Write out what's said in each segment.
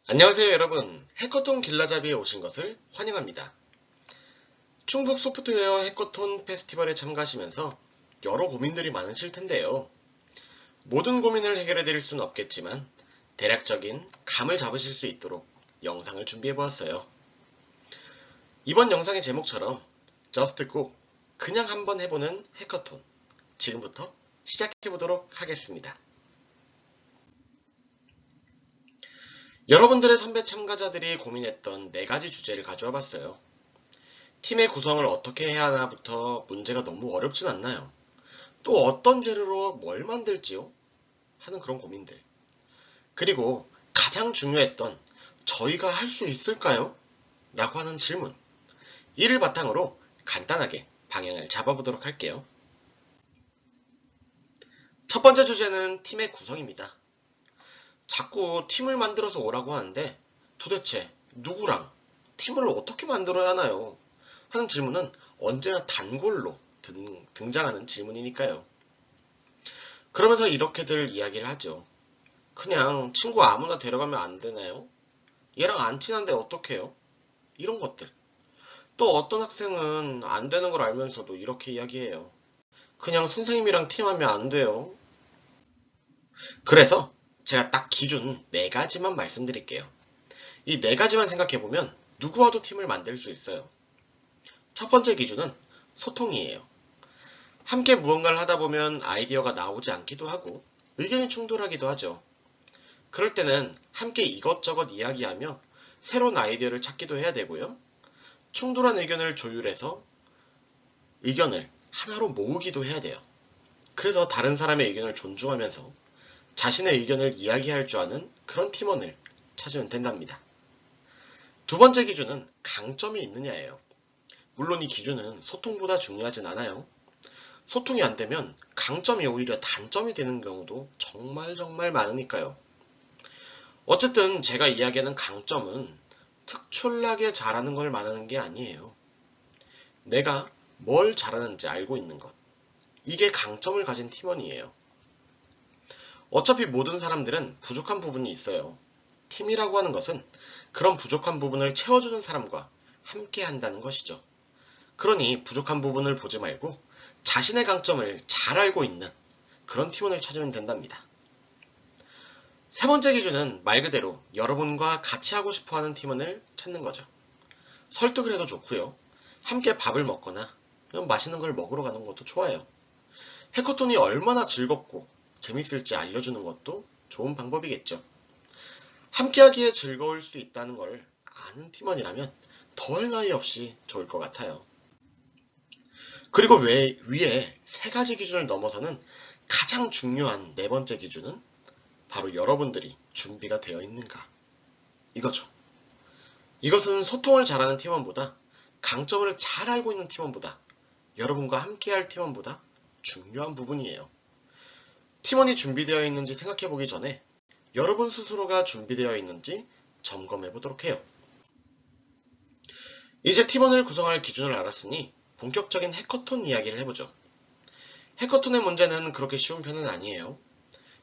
안녕하세요 여러분. 해커톤 길라잡이에 오신 것을 환영합니다. 충북 소프트웨어 해커톤 페스티벌에 참가하시면서 여러 고민들이 많으실 텐데요. 모든 고민을 해결해 드릴 수는 없겠지만 대략적인 감을 잡으실 수 있도록 영상을 준비해 보았어요. 이번 영상의 제목처럼 Just Go, 그냥 한번 해보는 해커톤, 지금부터 시작해 보도록 하겠습니다. 여러분들의 선배 참가자들이 고민했던 4가지 주제를 가져와 봤어요. 팀의 구성을 어떻게 해야 하나부터 문제가 너무 어렵진 않나요? 또 어떤 재료로 뭘 만들지요? 하는 그런 고민들. 그리고 가장 중요했던 저희가 할 수 있을까요? 라고 하는 질문. 이를 바탕으로 간단하게 방향을 잡아보도록 할게요. 첫 번째 주제는 팀의 구성입니다. 자꾸 팀을 만들어서 오라고 하는데 도대체 누구랑 팀을 어떻게 만들어야 하나요? 하는 질문은 언제나 단골로 등장하는 질문이니까요. 그러면서 이렇게들 이야기를 하죠. 그냥 친구 아무나 데려가면 안 되나요? 얘랑 안 친한데 어떡해요? 이런 것들. 또 어떤 학생은 안 되는 걸 알면서도 이렇게 이야기해요. 그냥 선생님이랑 팀하면 안 돼요. 그래서 제가 딱 기준 4가지만 말씀드릴게요. 이 4가지만 생각해보면 누구와도 팀을 만들 수 있어요. 첫 번째 기준은 소통이에요. 함께 무언가를 하다 보면 아이디어가 나오지 않기도 하고 의견이 충돌하기도 하죠. 그럴 때는 함께 이것저것 이야기하며 새로운 아이디어를 찾기도 해야 되고요. 충돌한 의견을 조율해서 의견을 하나로 모으기도 해야 돼요. 그래서 다른 사람의 의견을 존중하면서 자신의 의견을 이야기할 줄 아는 그런 팀원을 찾으면 된답니다. 두 번째 기준은 강점이 있느냐예요. 물론 이 기준은 소통보다 중요하진 않아요. 소통이 안 되면 강점이 오히려 단점이 되는 경우도 정말 많으니까요. 어쨌든 제가 이야기하는 강점은 특출나게 잘하는 걸 말하는 게 아니에요. 내가 뭘 잘하는지 알고 있는 것. 이게 강점을 가진 팀원이에요. 어차피 모든 사람들은 부족한 부분이 있어요. 팀이라고 하는 것은 그런 부족한 부분을 채워주는 사람과 함께 한다는 것이죠. 그러니 부족한 부분을 보지 말고 자신의 강점을 잘 알고 있는 그런 팀원을 찾으면 된답니다. 세 번째 기준은 말 그대로 여러분과 같이 하고 싶어하는 팀원을 찾는 거죠. 설득을 해도 좋고요. 함께 밥을 먹거나 맛있는 걸 먹으러 가는 것도 좋아요. 해커톤이 얼마나 즐겁고 재밌을지 알려주는 것도 좋은 방법이겠죠. 함께하기에 즐거울 수 있다는 걸 아는 팀원이라면 더할 나위 없이 좋을 것 같아요. 그리고 위에 3가지 기준을 넘어서는 가장 중요한 4번째 기준은 바로 여러분들이 준비가 되어 있는가. 이거죠. 이것은 소통을 잘하는 팀원보다, 강점을 잘 알고 있는 팀원보다, 여러분과 함께할 팀원보다 중요한 부분이에요. 팀원이 준비되어 있는지 생각해 보기 전에 여러분 스스로가 준비되어 있는지 점검해 보도록 해요. 이제 팀원을 구성할 기준을 알았으니 본격적인 해커톤 이야기를 해보죠. 해커톤의 문제는 그렇게 쉬운 편은 아니에요.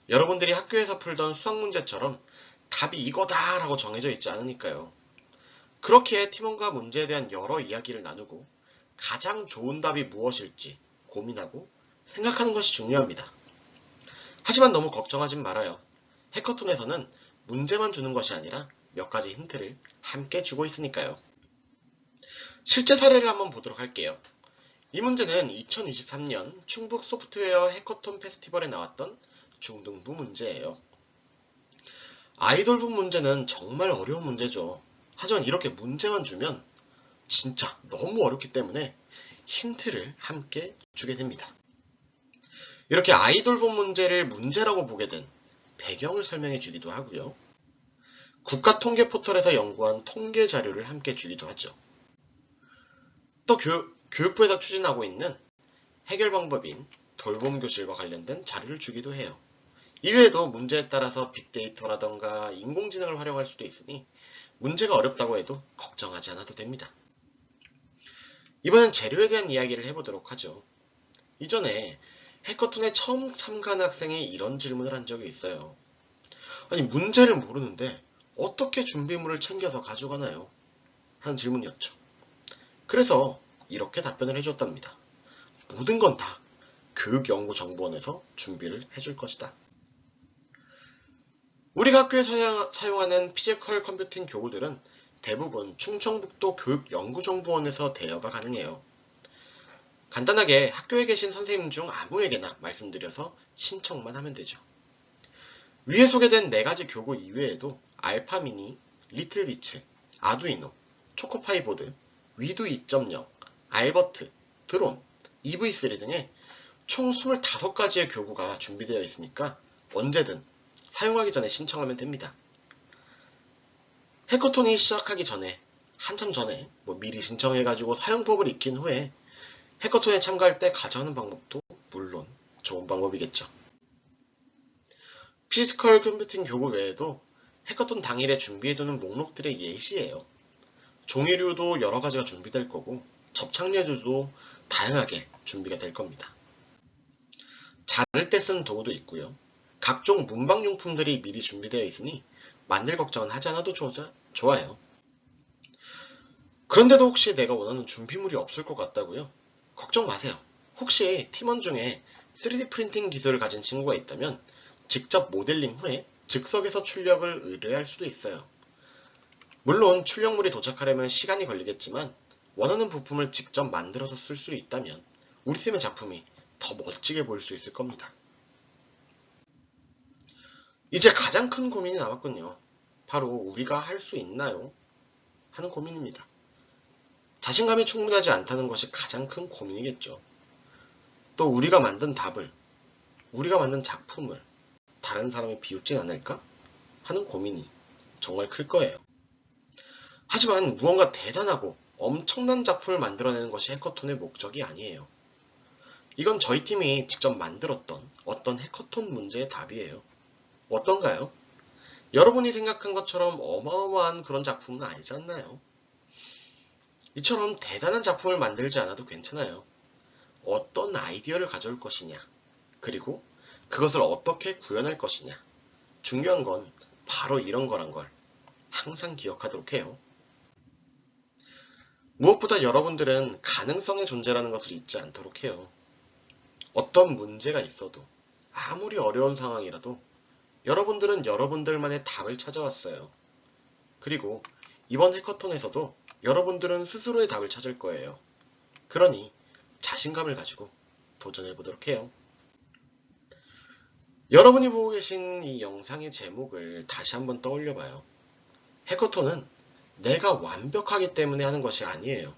여러분들이 학교에서 풀던 수학 문제처럼 답이 이거다라고 정해져 있지 않으니까요. 그렇게 팀원과 문제에 대한 여러 이야기를 나누고 가장 좋은 답이 무엇일지 고민하고 생각하는 것이 중요합니다. 하지만 너무 걱정하진 말아요. 해커톤에서는 문제만 주는 것이 아니라 몇 가지 힌트를 함께 주고 있으니까요. 실제 사례를 한번 보도록 할게요. 이 문제는 2023년 충북 소프트웨어 해커톤 페스티벌에 나왔던 중등부 문제예요. 아이돌부 문제는 정말 어려운 문제죠. 하지만 이렇게 문제만 주면 진짜 너무 어렵기 때문에 힌트를 함께 주게 됩니다. 이렇게 아이돌부 문제를 문제라고 보게 된 배경을 설명해 주기도 하고요. 국가통계 포털에서 연구한 통계 자료를 함께 주기도 하죠. 또 교육부에서 추진하고 있는 해결 방법인 돌봄교실과 관련된 자료를 주기도 해요. 이외에도 문제에 따라서 빅데이터라던가 인공지능을 활용할 수도 있으니 문제가 어렵다고 해도 걱정하지 않아도 됩니다. 이번엔 재료에 대한 이야기를 해보도록 하죠. 이전에 해커톤에 처음 참가한 학생이 이런 질문을 한 적이 있어요. 아니 문제를 모르는데 어떻게 준비물을 챙겨서 가져가나요? 하는 질문이었죠. 그래서 이렇게 답변을 해줬답니다. 모든 건 다 교육연구정보원에서 준비를 해줄 것이다. 우리가 학교에 사용하는 피지컬 컴퓨팅 교구들은 대부분 충청북도 교육연구정보원에서 대여가 가능해요. 간단하게 학교에 계신 선생님 중 아무에게나 말씀드려서 신청만 하면 되죠. 위에 소개된 4가지 교구 이외에도 알파미니, 리틀비츠, 아두이노, 초코파이 보드, 위드 2.0, 알버트, 드론, EV3 등의 총 25가지의 교구가 준비되어 있으니까 언제든 사용하기 전에 신청하면 됩니다. 해커톤이 시작하기 전에 한참 전에 미리 신청해가지고 사용법을 익힌 후에 해커톤에 참가할 때 가져가는 방법도 물론 좋은 방법이겠죠. 피지컬 컴퓨팅 교구 외에도 해커톤 당일에 준비해두는 목록들의 예시예요. 종이류도 여러 가지가 준비될 거고 접착제도 다양하게 준비가 될 겁니다. 자를 때 쓰는 도구도 있고요. 각종 문방용품들이 미리 준비되어 있으니 만들 걱정은 하지 않아도 좋아요. 그런데도 혹시 내가 원하는 준비물이 없을 것 같다고요? 걱정 마세요. 혹시 팀원 중에 3D 프린팅 기술을 가진 친구가 있다면 직접 모델링 후에 즉석에서 출력을 의뢰할 수도 있어요. 물론 출력물이 도착하려면 시간이 걸리겠지만 원하는 부품을 직접 만들어서 쓸 수 있다면 우리 팀의 작품이 더 멋지게 보일 수 있을 겁니다. 이제 가장 큰 고민이 남았군요. 바로 우리가 할 수 있나요? 하는 고민입니다. 자신감이 충분하지 않다는 것이 가장 큰 고민이겠죠. 또 우리가 만든 답을, 우리가 만든 작품을 다른 사람이 비웃진 않을까? 하는 고민이 정말 클 거예요. 하지만 무언가 대단하고 엄청난 작품을 만들어내는 것이 해커톤의 목적이 아니에요. 이건 저희 팀이 직접 만들었던 어떤 해커톤 문제의 답이에요. 어떤가요? 여러분이 생각한 것처럼 어마어마한 그런 작품은 아니지 않나요? 이처럼 대단한 작품을 만들지 않아도 괜찮아요. 어떤 아이디어를 가져올 것이냐, 그리고 그것을 어떻게 구현할 것이냐. 중요한 건 바로 이런 거란 걸 항상 기억하도록 해요. 무엇보다 여러분들은 가능성의 존재라는 것을 잊지 않도록 해요. 어떤 문제가 있어도 아무리 어려운 상황이라도 여러분들은 여러분들만의 답을 찾아왔어요. 그리고 이번 해커톤에서도 여러분들은 스스로의 답을 찾을 거예요. 그러니 자신감을 가지고 도전해보도록 해요. 여러분이 보고 계신 이 영상의 제목을 다시 한번 떠올려봐요. 해커톤은 내가 완벽하기 때문에 하는 것이 아니에요.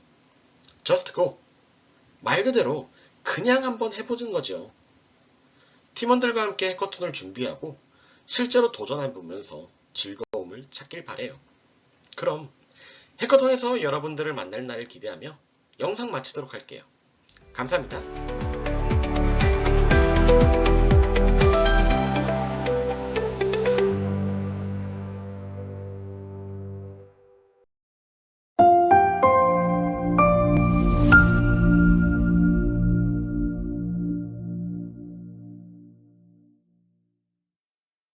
Just go. 말 그대로 그냥 한번 해보는 거죠. 팀원들과 함께 해커톤을 준비하고 실제로 도전해보면서 즐거움을 찾길 바래요. 그럼 해커톤에서 여러분들을 만날 날을 기대하며 영상 마치도록 할게요. 감사합니다.